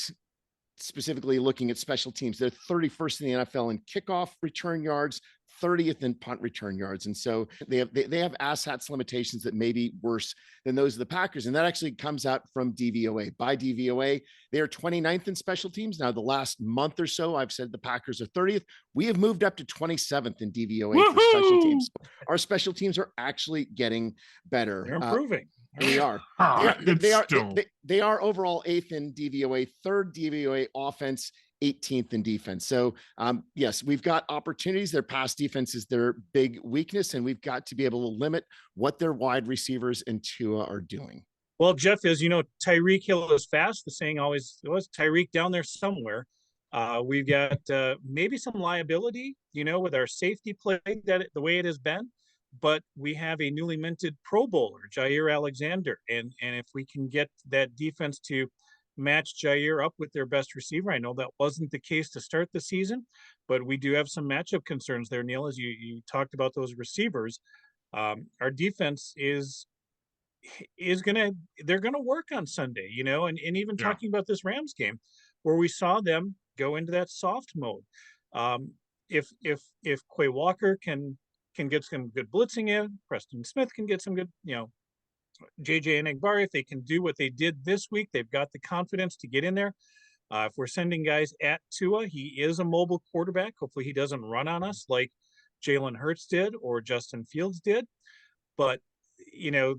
specifically looking at special teams, they're 31st in the NFL in kickoff return yards, 30th in punt return yards. And so they have assets limitations that may be worse than those of the Packers. And that actually comes out from DVOA. By DVOA, they are 29th in special teams. Now, the last month or so, I've said the Packers are 30th. We have moved up to 27th in DVOA for special teams. Our special teams are actually getting better. They're improving. They are. They are overall 8th in DVOA, 3rd DVOA offense, 18th in defense. So yes, we've got opportunities. Their pass defense is their big weakness, and we've got to be able to limit what their wide receivers and Tua are doing. Well, Jeff, as you know, Tyreek Hill is fast. The saying always was Tyreek down there somewhere. We've got maybe some liability, with our safety play the way it has been. But we have a newly minted Pro Bowler, Jair Alexander. And if we can get that defense to match Jair up with their best receiver, I know that wasn't the case to start the season, but we do have some matchup concerns there, Neil, as you talked about those receivers. Our defense they're going to work on Sunday, and even talking about this Rams game where we saw them go into that soft mode. If Quay Walker can get some good blitzing in, Preston Smith can get some good, JJ and Egbari, if they can do what they did this week, they've got the confidence to get in there. If we're sending guys at Tua, he is a mobile quarterback. Hopefully he doesn't run on us like Jalen Hurts did or Justin Fields did. But,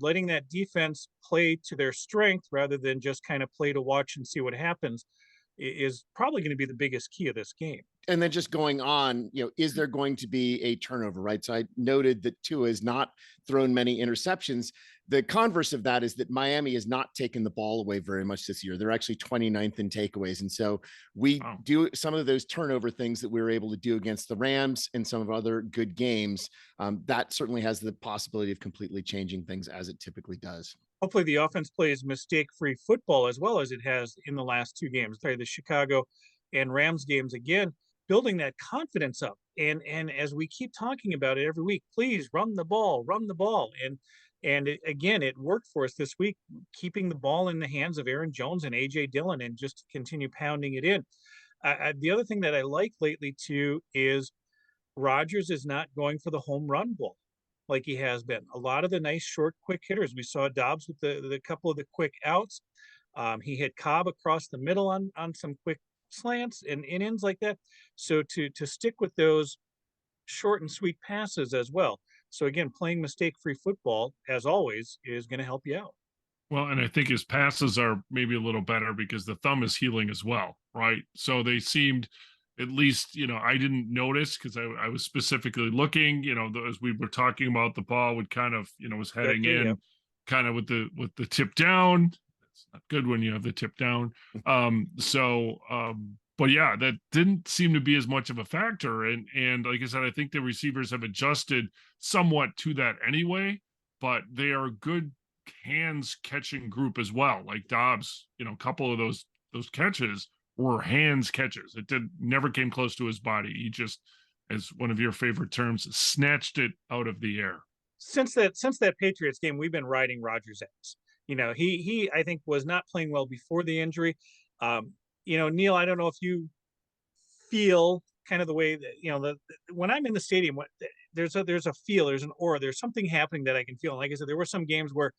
letting that defense play to their strength rather than just kind of play to watch and see what happens is probably going to be the biggest key of this game. And then just going on, is there going to be a turnover, right? So I noted that Tua has not thrown many interceptions. The converse of that is that Miami has not taken the ball away very much this year. They're actually 29th in takeaways. And so we do some of those turnover things that we were able to do against the Rams and some of other good games. That certainly has the possibility of completely changing things as it typically does. Hopefully the offense plays mistake-free football as well as it has in the last 2 games, the Chicago and Rams games, again, building that confidence up. And as we keep talking about it every week, please run the ball. And again, it worked for us this week, keeping the ball in the hands of Aaron Jones and A.J. Dillon and just continue pounding it in. The other thing that I like lately, too, is Rodgers is not going for the home run ball like he has been. A lot of the nice, short, quick hitters. We saw Dobbs with the couple of the quick outs. He hit Cobb across the middle on some quick slants and ends like that. So to stick with those short and sweet passes as well. So again, playing mistake-free football, as always, is going to help you out. Well, and I think his passes are maybe a little better because the thumb is healing as well, right? So they seemed, at least, I didn't notice because I was specifically looking, as we were talking about, the ball would kind of, was heading in kind of with the tip down. It's not good when you have the tip down. But yeah, that didn't seem to be as much of a factor. And like I said, I think the receivers have adjusted somewhat to that anyway, but they are a good hands catching group as well. Like Dobbs, a couple of those catches were hands catches. It never came close to his body. He just, as one of your favorite terms, snatched it out of the air. Since that Patriots game, we've been riding Rodgers' ass. He I think was not playing well before the injury. Neil, I don't know if you feel kind of the way that, when I'm in the stadium, there's a feel, there's an aura, there's something happening that I can feel. And like I said, there were some games where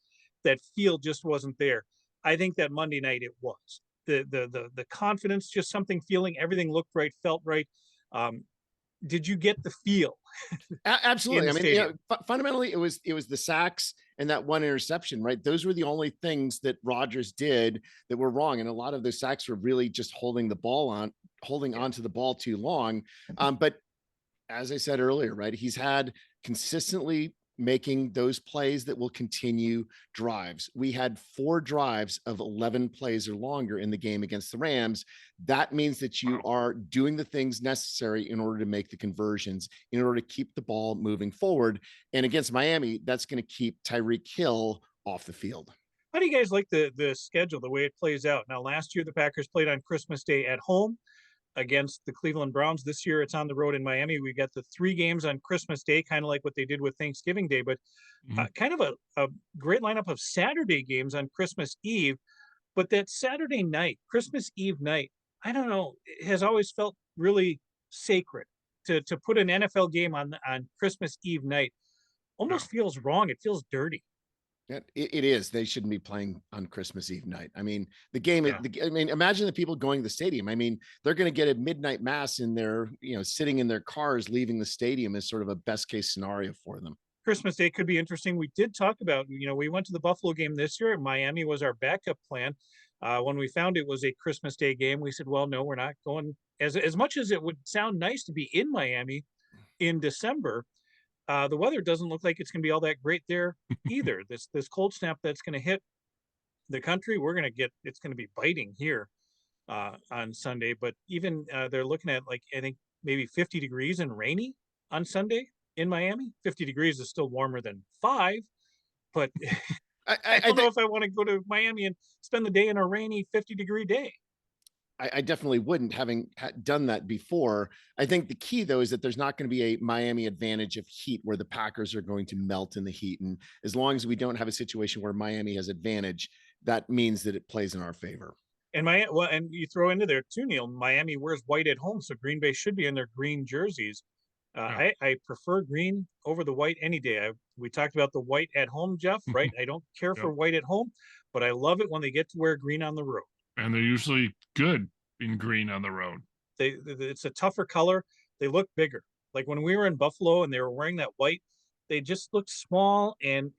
that feel just wasn't there. I think that Monday night it was the confidence, just something feeling, everything looked right, felt right. did you get the feel in Absolutely. the I mean, stadium? fundamentally, it was the sacks and that one interception, right? Those were the only things that Rodgers did that were wrong, and a lot of those sacks were really just holding onto the ball too long. But as I said earlier, right, he's had consistently making those plays that will continue drives. We had 4 drives of 11 plays or longer in the game against the Rams. That means that you are doing the things necessary in order to make the conversions, in order to keep the ball moving forward. And against Miami, that's going to keep Tyreek Hill off the field. How do you guys like the schedule, the way it plays out? Now, last year the Packers played on Christmas Day at home against the Cleveland Browns. This year it's on the road in Miami. We got the 3 games on Christmas Day, kind of like what they did with Thanksgiving Day, but kind of a great lineup of Saturday games on Christmas Eve. But that Saturday night, Christmas Eve night, I don't know, it has always felt really sacred to put an NFL game on Christmas Eve night. Almost feels wrong. It feels dirty. It is. They shouldn't be playing on Christmas Eve night. I mean, the game. Yeah. I mean, imagine the people going to the stadium. I mean, they're going to get a midnight mass in their, sitting in their cars, leaving the stadium is sort of a best case scenario for them. Christmas Day could be interesting. We did talk about, we went to the Buffalo game this year. Miami was our backup plan. When we found it was a Christmas Day game, we said, well, no, we're not going. As much as it would sound nice to be in Miami in December, the weather doesn't look like it's going to be all that great there either. This cold snap that's going to hit the country, it's going to be biting here on Sunday. But even they're looking at, like, I think maybe 50 degrees and rainy on Sunday in Miami. 50 degrees is still warmer than 5, but I don't know if I want to go to Miami and spend the day in a rainy 50-degree day. I definitely wouldn't, having done that before. I think the key, though, is that there's not going to be a Miami advantage of heat where the Packers are going to melt in the heat. And as long as we don't have a situation where Miami has advantage, that means that it plays in our favor. And and you throw into there too, Neil, Miami wears white at home, so Green Bay should be in their green jerseys. I prefer green over the white any day. We talked about the white at home, Jeff, right? I don't care for white at home, but I love it when they get to wear green on the road. And they're usually good in green on the road. It's a tougher color. They look bigger. Like when we were in Buffalo and they were wearing that white, they just looked small and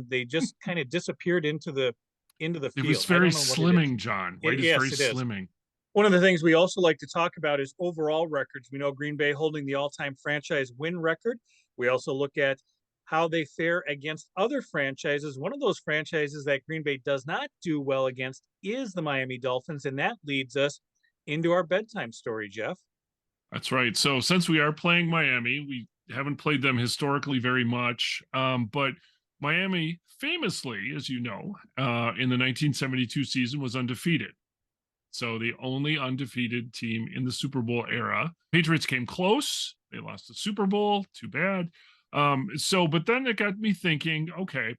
they just kind of disappeared into the field. It was very slimming, John. White is very slimming. One of the things we also like to talk about is overall records. We know Green Bay holding the all-time franchise win record. We also look at how they fare against other franchises. One of those franchises that Green Bay does not do well against is the Miami Dolphins, and that leads us into our bedtime story, Jeff. That's right. So since we are playing Miami, we haven't played them historically very much, but Miami famously, as you know, in the 1972 season was undefeated. So the only undefeated team in the Super Bowl era. Patriots came close. They lost the Super Bowl. Too bad. But then it got me thinking, okay,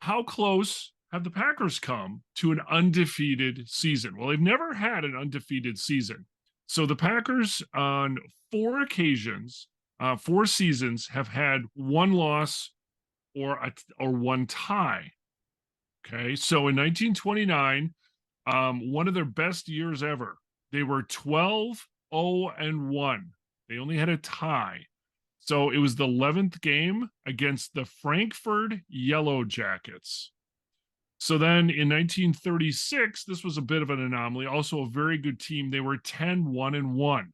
how close have the Packers come to an undefeated season? Well, they've never had an undefeated season. So the Packers on 4 occasions, 4 seasons, have had 1 loss or 1 tie. Okay, so in 1929, one of their best years ever, they were 12-0-1. They only had a tie. So it was the 11th game against the Frankfurt Yellow Jackets. So then in 1936, this was a bit of an anomaly, also a very good team. They were 10-1-1.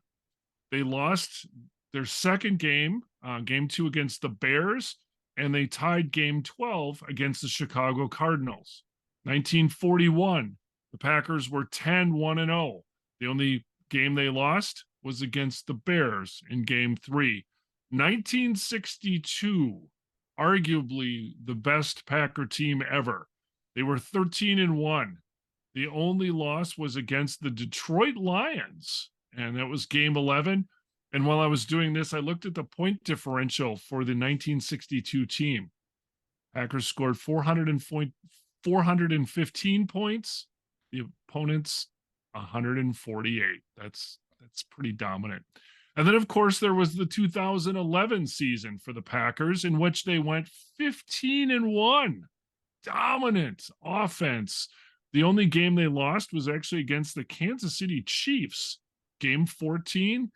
They lost their second game, game 2 against the Bears, and they tied game 12 against the Chicago Cardinals. 1941, the Packers were 10-1-0. The only game they lost was against the Bears in game 3. 1962, arguably the best Packer team ever. They were 13-1. The only loss was against the Detroit Lions, and that was game 11. And while I was doing this, I looked at the point differential for the 1962 team. Packers scored 415 points. The opponents 148. That's pretty dominant. And then, of course, there was the 2011 season for the Packers, in which they went 15-1. Dominant offense. The only game they lost was actually against the Kansas City Chiefs. Game 14,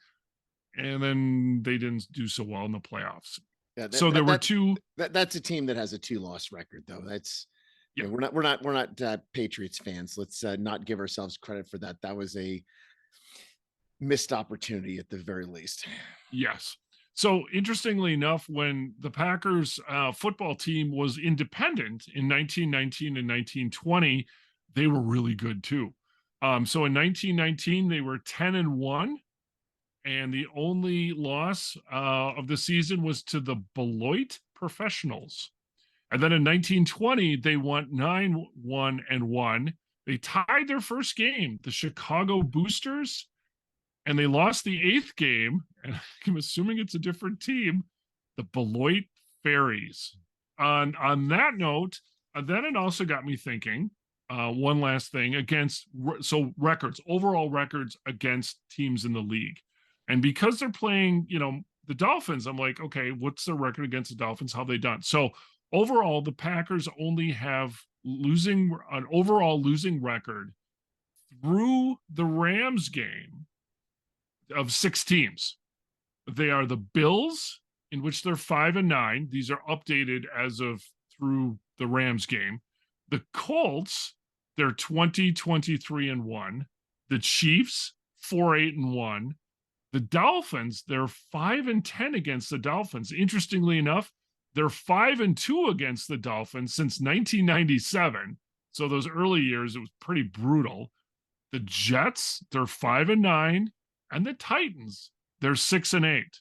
and then they didn't do so well in the playoffs. Yeah, So there were two. That's a team that has a 2-loss record, though. That's Yeah. we're not Patriots fans. Let's not give ourselves credit for that. That was a missed opportunity at the very least. Yes. So interestingly enough, when the Packers football team was independent in 1919 and 1920, they were really good too. So in 1919, they were 10-1, and the only loss of the season was to the Beloit Professionals. And then in 1920, they went 9-1-1. They tied their first game, the Chicago Boosters, and they lost the 8th game, and I'm assuming it's a different team, the Beloit Fairies. On that note, then it also got me thinking, one last thing, records, overall records against teams in the league. And because they're playing, the Dolphins, I'm like, okay, what's their record against the Dolphins? How have they done? So overall, the Packers only have an overall losing record through the Rams game of 6 teams. They are the Bills, in which they're 5-9. These are updated as of through the Rams game. The Colts, they're 20-23-1. The Chiefs, 4-8-1. The Dolphins, they're 5-10 against the Dolphins. Interestingly enough, they're 5-2 against the Dolphins since 1997. So those early years, it was pretty brutal. The Jets, they're 5-9. And the Titans, they're 6-8.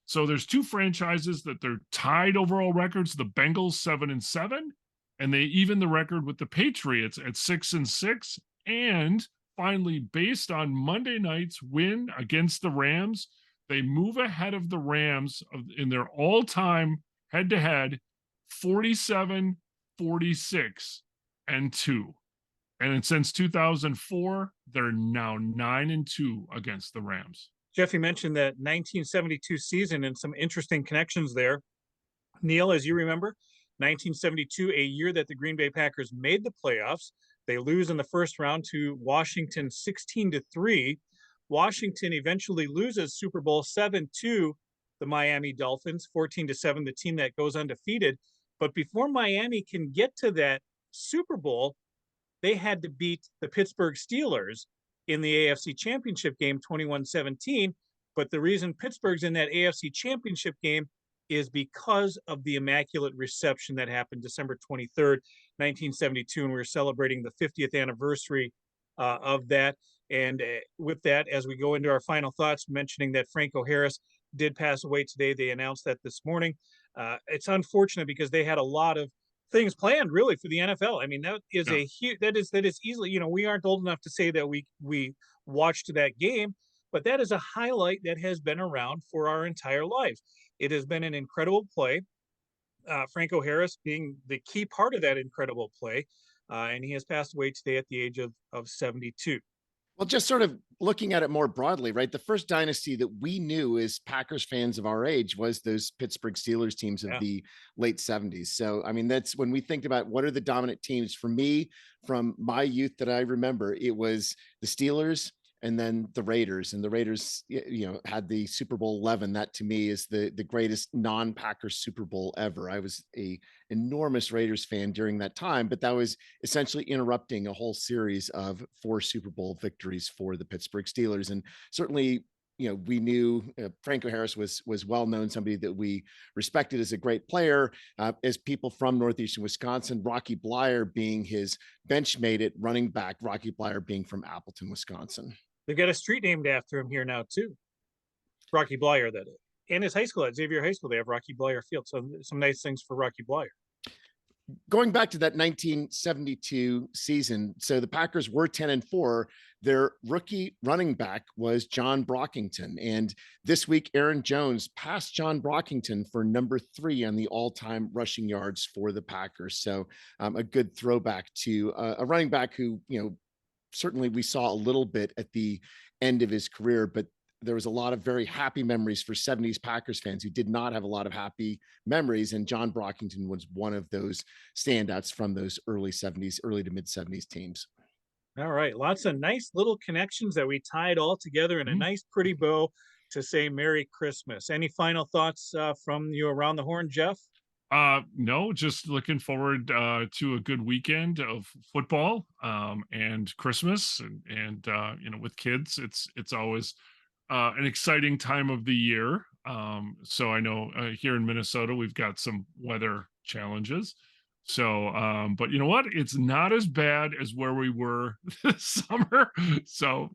So there's 2 franchises that they're tied overall records. The Bengals 7-7, and they even the record with the Patriots at 6-6. And finally, based on Monday night's win against the Rams, they move ahead of the Rams in their all-time head-to-head 47-46-2. And since 2004, they're now 9-2 against the Rams. Jeff, you mentioned that 1972 season and some interesting connections there. Neil, as you remember, 1972, a year that the Green Bay Packers made the playoffs. They lose in the first round to Washington 16-3. Washington eventually loses Super Bowl 7 to the Miami Dolphins, 14-7, the team that goes undefeated. But before Miami can get to that Super Bowl, they had to beat the Pittsburgh Steelers in the AFC Championship game 21-17. But the reason Pittsburgh's in that AFC Championship game is because of the Immaculate Reception that happened December 23rd, 1972. And we're celebrating the 50th anniversary of that. And with that, as we go into our final thoughts, mentioning that Franco Harris did pass away today. They announced that this morning. It's unfortunate because they had a lot of things planned really for the NFL. I mean, that is a huge, that is easily, we aren't old enough to say that we watched that game, but that is a highlight that has been around for our entire lives. It has been an incredible play. Franco Harris being the key part of that incredible play. And he has passed away today at the age of 72. Well, just sort of looking at it more broadly, right? The first dynasty that we knew as Packers fans of our age was those Pittsburgh Steelers teams of the late 70s. So, I mean, that's when we think about what are the dominant teams for me from my youth that I remember, it was the Steelers and then the Raiders. And the Raiders, had the Super Bowl 11. That to me is the greatest non-Packers Super Bowl ever. I was a enormous Raiders fan during that time, but that was essentially interrupting a whole series of 4 Super Bowl victories for the Pittsburgh Steelers. And certainly, we knew Franco Harris was well known, somebody that we respected as a great player. As people from Northeastern Wisconsin, Rocky Blyer being his benchmate at running back, Rocky Blyer being from Appleton, Wisconsin. They've got a street named after him here now too. Rocky Blyer, that is. And his high school at Xavier High School, they have Rocky Blyer Field. So some nice things for Rocky Blyer. Going back to that 1972 season, so the Packers were 10-4. Their rookie running back was John Brockington. And this week, Aaron Jones passed John Brockington for number 3 on the all-time rushing yards for the Packers. So a good throwback to a running back who, certainly we saw a little bit at the end of his career, but there was a lot of very happy memories for 70s Packers fans who did not have a lot of happy memories. And John Brockington was one of those standouts from those early to mid 70s teams. All right. Lots of nice little connections that we tied all together in a nice, pretty bow. to say Merry Christmas. Any final thoughts from you around the horn, Jeff? No, just looking forward to a good weekend of football and Christmas and with kids. It's always an exciting time of the year. So I know here in Minnesota we've got some weather challenges. So but you know what? It's not as bad as where we were this summer. So,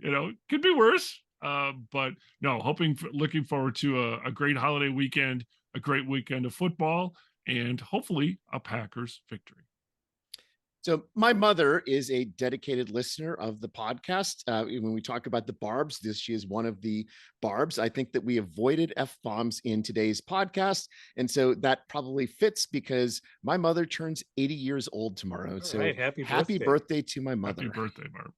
could be worse. But no, looking forward to a great holiday weekend, a great weekend of football, and hopefully a Packers victory. So my mother is a dedicated listener of the podcast. When we talk about the barbs, she is one of the barbs. I think that we avoided F-bombs in today's podcast. And so that probably fits because my mother turns 80 years old tomorrow. All So right, happy birthday to my mother. Happy birthday, Barb.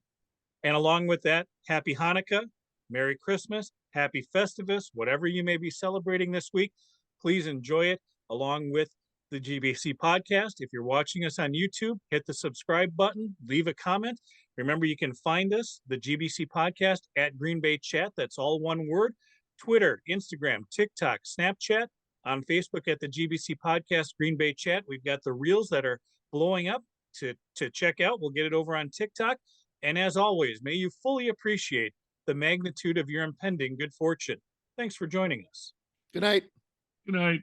And along with that, happy Hanukkah, Merry Christmas, happy Festivus, whatever you may be celebrating this week. Please enjoy it along with the GBC podcast. If you're watching us on YouTube, hit the subscribe button, leave a comment. Remember, you can find us, the GBC podcast, at Green Bay Chat. That's all one word. Twitter, Instagram, TikTok, Snapchat, on Facebook at the GBC podcast, Green Bay Chat. We've got the reels that are blowing up to check out. We'll get it over on TikTok. And as always, may you fully appreciate the magnitude of your impending good fortune. Thanks for joining us. Good night. Good night.